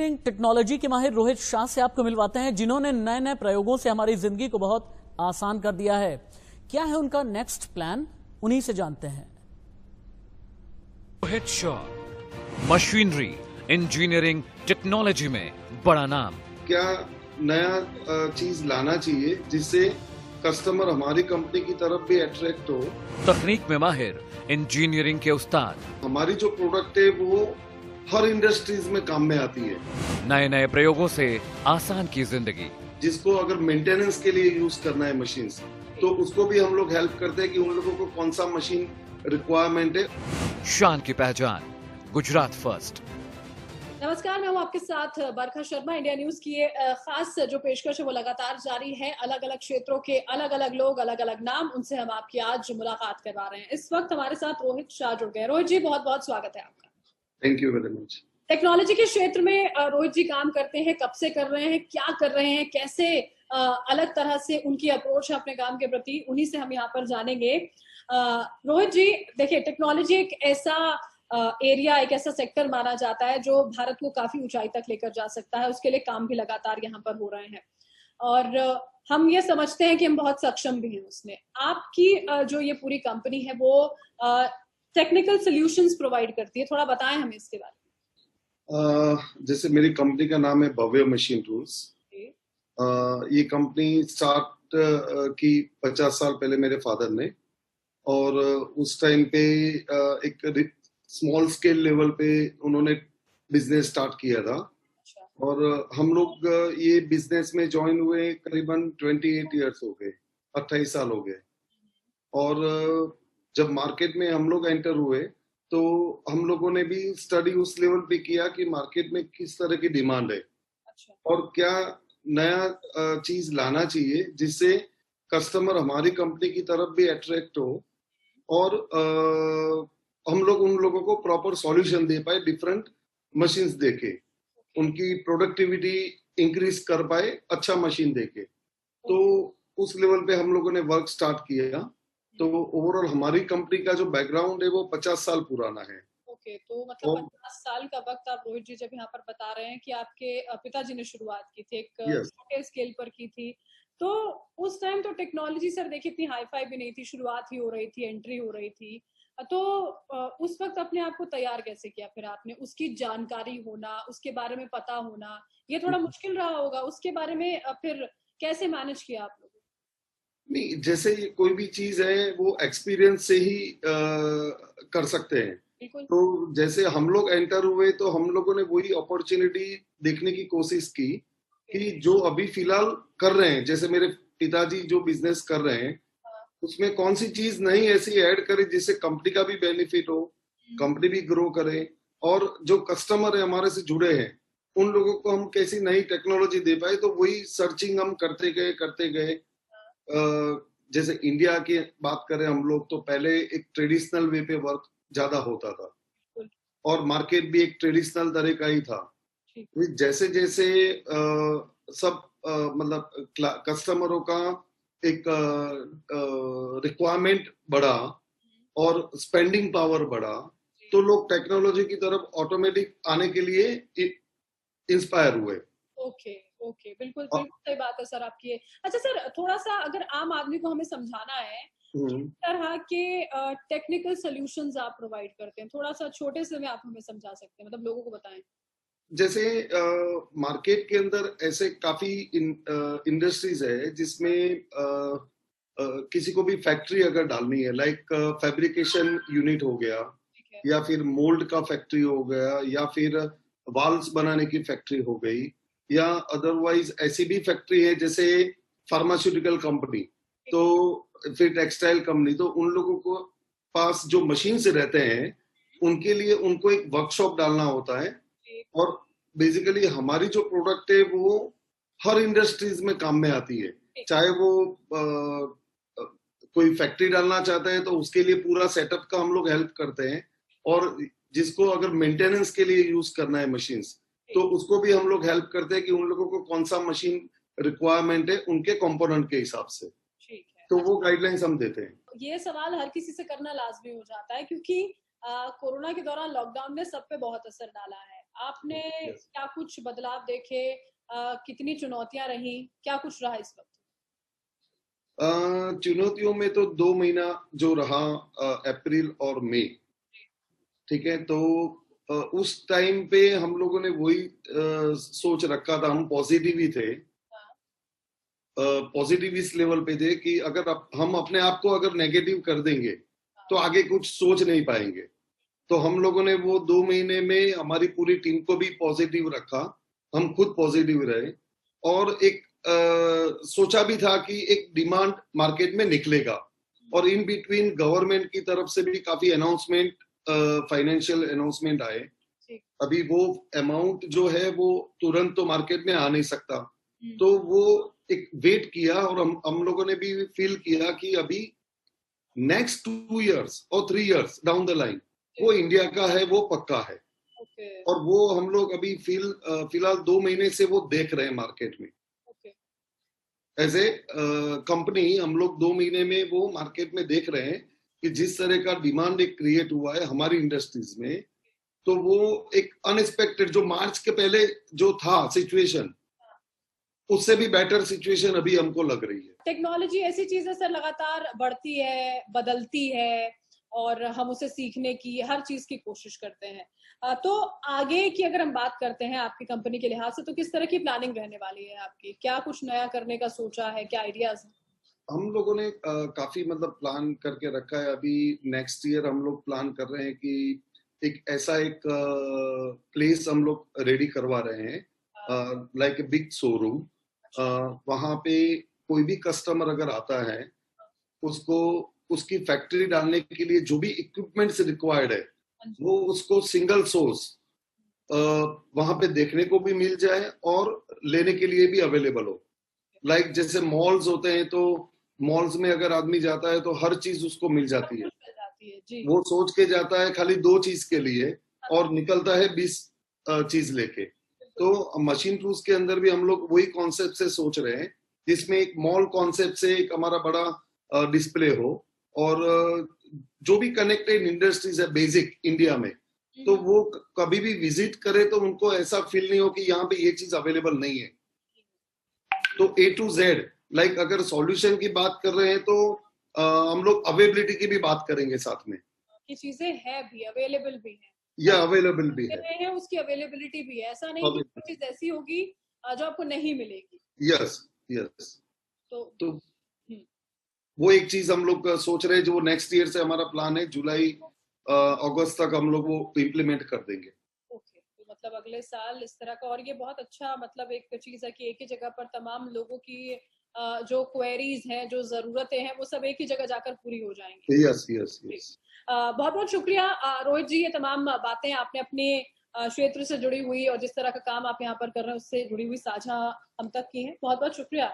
Technology के माहिर रोहित शाह से आपको मिलवाते हैं, जिन्होंने नए नए प्रयोगों से हमारी जिंदगी को बहुत आसान कर दिया है। क्या है उनका नेक्स्ट प्लान, उन्हीं से जानते हैं। Rohit Shah, machinery, engineering, technology में बड़ा नाम। क्या नया चीज लाना चाहिए जिससे कस्टमर हमारी कंपनी की तरफ भी अट्रैक्ट हो। तकनीक में माहिर, इंजीनियरिंग के उस्ताद। हमारी जो प्रोडक्ट है वो हर इंडस्ट्रीज में काम में आती है। नए नए प्रयोगों से आसान की जिंदगी। जिसको अगर मेंटेनेंस के लिए यूज करना है मशीन, तो उसको भी हम लोग हेल्प करते हैं कि उन लोगों को कौन सा मशीन रिक्वायरमेंट है। शान की पहचान, गुजरात फर्स्ट। नमस्कार, मैं हूं आपके साथ बरखा शर्मा। इंडिया न्यूज की ये खास जो पेशकश है वो लगातार जारी है। अलग अलग क्षेत्रों के अलग अलग लोग, अलग अलग नाम, उनसे हम आपकी आज मुलाकात करवा रहे हैं। इस वक्त हमारे साथ रोहित शाह जुड़ गए। रोहित जी, बहुत बहुत स्वागत है आपका। Thank you very much. Technology के क्षेत्र में रोहित जी काम करते हैं, कब से कर रहे हैं, क्या कर रहे हैं, कैसे अलग तरह से उनकी अप्रोच है अपने काम के प्रति, उन्हीं से हम यहाँ पर जानेंगे। रोहित जी, देखिए, टेक्नोलॉजी एक ऐसा एरिया, एक ऐसा सेक्टर माना जाता है जो भारत को काफी ऊंचाई तक लेकर जा सकता है। उसके लिए काम भी लगातार यहाँ पर हो रहे हैं और हम ये समझते हैं कि हम बहुत सक्षम भी हैं उसमें। आपकी जो ये पूरी कंपनी है वो टेक्निकल सॉल्यूशंस प्रोवाइड करती है, थोड़ा बताएं हमें इसके बारे में। जैसे मेरी कंपनी का नाम है भव्य मशीन टूल्स। ये कंपनी स्टार्ट की 50 साल पहले मेरे फादर ने, और उस टाइम पे एक स्मॉल स्केल लेवल पे उन्होंने बिजनेस स्टार्ट किया था। और हम लोग ये बिजनेस में ज्वाइन हुए करीबन 28 इयर्स हो गए, 28 साल हो गए। और जब मार्केट में हम लोग एंटर हुए तो हम लोगों ने भी स्टडी उस लेवल पे किया कि मार्केट में किस तरह की डिमांड है और क्या नया चीज लाना चाहिए जिससे कस्टमर हमारी कंपनी की तरफ भी अट्रैक्ट हो और हम लोग उन लोगों को प्रॉपर सॉल्यूशन दे पाए, डिफरेंट मशीन्स देके उनकी प्रोडक्टिविटी इंक्रीज कर पाए अच्छा मशीन देके। तो उस लेवल पे हम लोगों ने वर्क स्टार्ट किया। तो ओवरऑल हमारी कंपनी का जो बैकग्राउंड है वो 50 साल पुराना है। ओके, तो मतलब 50 साल का वक्त आप रोहित जी जब यहाँ पर बता रहे हैं कि आपके पिताजी ने शुरुआत की थी, एक छोटे स्केल पर की थी, तो उस टाइम तो टेक्नोलॉजी सर देखिए इतनी हाई फाई भी नहीं थी, शुरुआत ही हो रही थी, एंट्री हो रही थी। तो उस वक्त अपने आप को तैयार कैसे किया फिर आपने? उसकी जानकारी होना, उसके बारे में पता होना, ये थोड़ा मुश्किल रहा होगा। उसके बारे में फिर कैसे मैनेज किया आप लोगों? नहीं, जैसे कोई भी चीज है वो एक्सपीरियंस से ही कर सकते हैं। तो जैसे हम लोग एंटर हुए तो हम लोगों ने वही अपॉर्चुनिटी देखने की कोशिश की कि जो अभी फिलहाल कर रहे हैं, जैसे मेरे पिताजी जो बिजनेस कर रहे हैं उसमें कौन सी चीज नहीं ऐसी ऐड करे जिससे कंपनी का भी बेनिफिट हो, कंपनी भी ग्रो करे, और जो कस्टमर है हमारे से जुड़े हैं उन लोगों को हम कैसी नई टेक्नोलॉजी दे पाए। तो वही सर्चिंग हम करते गए। जैसे इंडिया की बात करें हम लोग, तो पहले एक ट्रेडिशनल वे पे वर्क ज्यादा होता था और मार्केट भी एक ट्रेडिशनल तरह का ही था। जैसे जैसे सब मतलब कस्टमरों का एक रिक्वायरमेंट बढ़ा और स्पेंडिंग पावर बढ़ा, तो लोग टेक्नोलॉजी की तरफ ऑटोमेटिक आने के लिए इंस्पायर हुए। ओके, बिल्कुल सही बात है सर आपकी। अच्छा सर, थोड़ा सा अगर आम आदमी को हमें समझाना है किस तरह के टेक्निकल सॉल्यूशंस आप प्रोवाइड करते हैं, थोड़ा सा छोटे से में आप हमें समझा सकते हैं, मतलब लोगों को बताएं। जैसे मार्केट के अंदर ऐसे काफी इंडस्ट्रीज है जिसमें किसी को भी फैक्ट्री अगर डालनी है, लाइक फैब्रिकेशन यूनिट हो गया, या फिर मोल्ड का फैक्ट्री हो गया, या फिर वाल्स बनाने की फैक्ट्री हो गई, या अदरवाइज ऐसी भी फैक्ट्री है जैसे फार्मास्यूटिकल कंपनी, तो फिर टेक्सटाइल कंपनी। तो उन लोगों को पास जो मशीन से रहते हैं उनके लिए उनको एक वर्कशॉप डालना होता है। और बेसिकली हमारी जो प्रोडक्ट है वो हर इंडस्ट्रीज में काम में आती है। चाहे वो कोई फैक्ट्री डालना चाहता है तो उसके लिए पूरा सेटअप का हम लोग हेल्प करते हैं, और जिसको अगर मेंटेनेंस के लिए यूज करना है मशीन्स, तो उसको भी हम लोग हेल्प करते हैं कि उन लोगों को कौन सा मशीन रिक्वायरमेंट है उनके कंपोनेंट के हिसाब से। ठीक है, तो वो गाइडलाइंस हम देते हैं। ये सवाल हर किसी से करना लाजमी हो जाता है क्योंकि कोरोना के दौरान लॉकडाउन ने सब पे बहुत असर डाला है आपने क्या कुछ बदलाव देखे, कितनी चुनौतियां रही, क्या कुछ रहा इस वक्त? चुनौतियों में तो 2 महीना जो रहा, अप्रैल और मई, ठीक है। तो उस टाइम पे हम लोगों ने वही सोच रखा था, हम पॉजिटिव ही थे, पॉजिटिव इस लेवल पे थे कि अगर हम अपने आप को अगर नेगेटिव कर देंगे तो आगे कुछ सोच नहीं पाएंगे। तो हम लोगों ने वो 2 महीने में हमारी पूरी टीम को भी पॉजिटिव रखा, हम खुद पॉजिटिव रहे, और एक सोचा भी था कि एक डिमांड मार्केट में निकलेगा, और इन बिटवीन गवर्नमेंट की तरफ से भी काफी अनाउंसमेंट, फाइनेंशियल अनाउंसमेंट आए। अभी वो अमाउंट जो है वो तुरंत तो मार्केट में आ नहीं सकता, तो वो एक वेट किया, और हम लोगों ने भी फील किया कि अभी नेक्स्ट 2 इयर्स और 3 इयर्स डाउन द लाइन वो इंडिया का है, वो पक्का है। और वो हम लोग अभी फिलहाल 2 महीने से वो देख रहे हैं मार्केट में। एज ए कंपनी हम लोग 2 महीने में वो मार्केट में देख रहे हैं कि जिस तरह का डिमांड एक क्रिएट हुआ है हमारी इंडस्ट्रीज में, तो वो एक अनएक्सपेक्टेड, जो मार्च के पहले जो था सिचुएशन, उससे भी बेटर सिचुएशन अभी हमको लग रही है। टेक्नोलॉजी ऐसी चीज है सर, लगातार बढ़ती है, बदलती है, और हम उसे सीखने की, हर चीज की कोशिश करते हैं। तो आगे की अगर हम बात करते हैं आपकी कंपनी के लिहाज से, तो किस तरह की प्लानिंग रहने वाली है आपकी? क्या कुछ नया करने का सोचा है, क्या आइडियाज है? हम लोगों ने काफी मतलब प्लान करके रखा है। अभी नेक्स्ट ईयर हम लोग प्लान कर रहे हैं कि एक ऐसा एक प्लेस हम लोग रेडी करवा रहे हैं, लाइक ए बिग शोरूम। वहां पे कोई भी कस्टमर अगर आता है, उसको उसकी फैक्ट्री डालने के लिए जो भी इक्विपमेंट्स रिक्वायर्ड है, वो उसको सिंगल सोर्स वहां पे देखने को भी मिल जाए और लेने के लिए भी अवेलेबल हो। लाइक जैसे मॉल्स होते हैं, तो मॉल्स में अगर आदमी जाता है तो हर चीज उसको मिल जाती है, वो सोच के जाता है खाली 2 चीज के लिए और निकलता है 20 चीज लेके। तो मशीन टूल्स के अंदर भी हम लोग वही कॉन्सेप्ट से सोच रहे हैं, जिसमें एक मॉल कॉन्सेप्ट से एक हमारा बड़ा डिस्प्ले हो, और जो भी कनेक्टेड इंडस्ट्रीज है बेसिक इंडिया में, तो वो कभी भी विजिट करे तो उनको ऐसा फील नहीं हो कि यहाँ पे ये चीज अवेलेबल नहीं है। तो A to Z, लाइक अगर सॉल्यूशन की बात कर रहे हैं तो हम लोग अवेलेबिलिटी की भी बात करेंगे साथ में, कि चीजें है भी, अवेलेबल भी है, या अवेलेबल भी है, उसकी अवेलेबिलिटी भी है। ऐसा नहीं कि कोई चीज ऐसी होगी जो आपको नहीं मिलेगी। Yes yes. तो वो एक चीज हम लोग सोच रहे हैं, जो नेक्स्ट ईयर से हमारा प्लान है, जुलाई अगस्त तक हम लोग वो इम्प्लीमेंट कर देंगे। ओके, तो मतलब अगले साल इस तरह का, और ये बहुत अच्छा मतलब एक चीज है कि एक ही जगह पर तमाम लोगों की जो क्वेरीज हैं, जो जरूरतें हैं, वो सब एक ही जगह जाकर पूरी हो जाएंगी। Yes yes yes. बहुत बहुत शुक्रिया रोहित जी, ये तमाम बातें आपने अपने क्षेत्र से जुड़ी हुई और जिस तरह का काम आप यहाँ पर कर रहे हैं उससे जुड़ी हुई साझा हम तक की है। बहुत बहुत शुक्रिया।